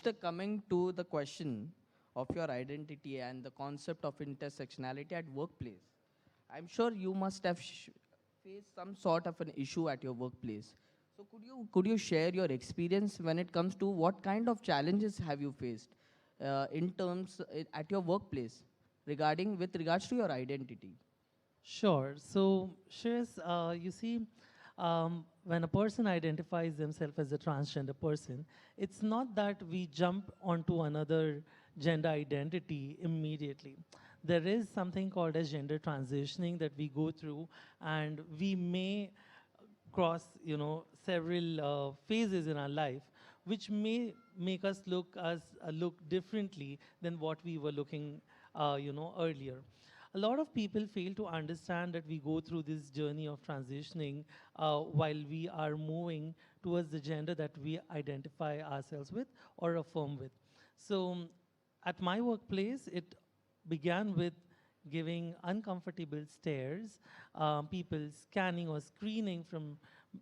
Just coming to the question of your identity and the concept of intersectionality at workplace, I'm sure you must have faced some sort of an issue at your workplace. So could you share your experience when it comes to what kind of challenges have you faced in terms at your workplace regarding with regards to your identity? Sure. So, Shreyas, you see, when a person identifies themselves as a transgender person, it's not that we jump onto another gender identity immediately. There is something called as gender transitioning that we go through, and we may cross, several phases in our life, which may make us look differently than what we were looking, earlier. A lot of people fail to understand that we go through this journey of transitioning while we are moving towards the gender that we identify ourselves with or affirm with. So at my workplace, it began with giving uncomfortable stares, people scanning or screening from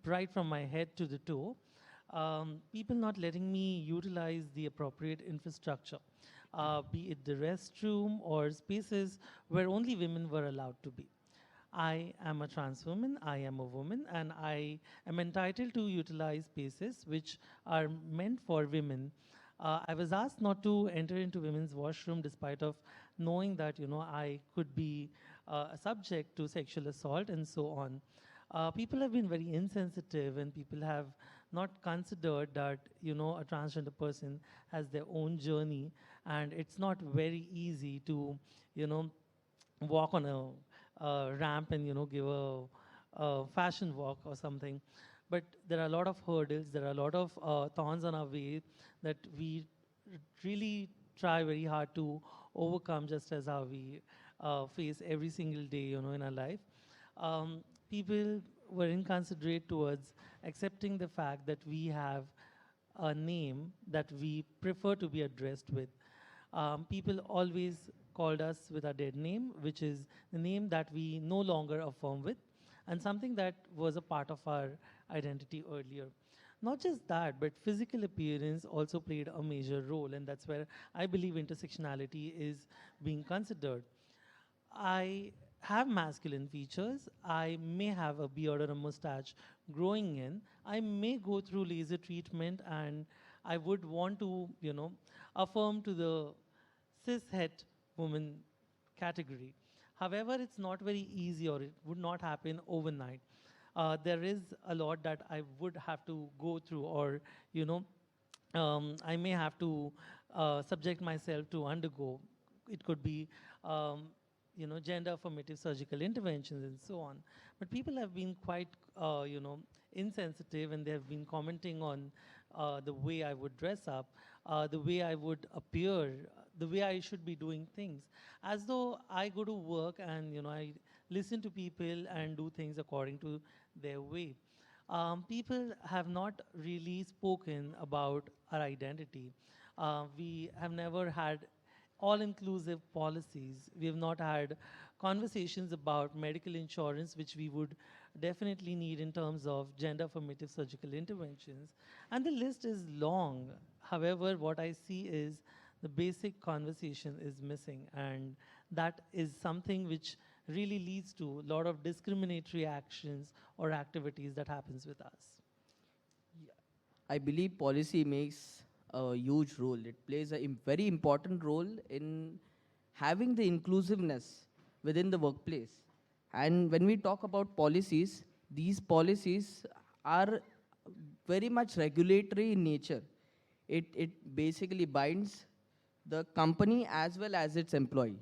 right from my head to the toe, people not letting me utilize the appropriate infrastructure, be it the restroom or spaces where only women were allowed to be. I am a trans woman, I am a woman, and I am entitled to utilize spaces which are meant for women. I was asked not to enter into women's washroom despite of knowing that, I could be subject to sexual assault and so on. People have been very insensitive, and people have not considered that, a transgender person has their own journey, and it's not very easy to, walk on a ramp and, give a fashion walk or something. But there are a lot of hurdles, there are a lot of thorns on our way that we really try very hard to overcome, just as how we face every single day, in our life. People were inconsiderate towards accepting the fact that we have a name that we prefer to be addressed with. People always called us with our dead name, which is the name that we no longer affirm with, and something that was a part of our identity earlier. Not just that, but physical appearance also played a major role, and that's where I believe intersectionality is being considered. I have masculine features. I may have a beard or a mustache growing in. I may go through laser treatment, and I would want to, affirm to the cis-het woman category. However, it's not very easy, or it would not happen overnight. There is a lot that I would have to go through, or, I may have to subject myself to undergo. It could be gender affirmative surgical interventions and so on. But people have been quite, insensitive, and they have been commenting on the way I would dress up, the way I would appear, the way I should be doing things, as though I go to work and, I listen to people and do things according to their way. People have not really spoken about our identity. We have never had all-inclusive policies. We have not had conversations about medical insurance, which we would definitely need in terms of gender-affirmative surgical interventions. And the list is long. However, what I see is the basic conversation is missing, and that is something which really leads to a lot of discriminatory actions or activities that happens with us. I believe policy makes a huge role. It plays a very important role in having the inclusiveness within the workplace. And when we talk about policies, these policies are very much regulatory in nature. It basically binds the company as well as its employee.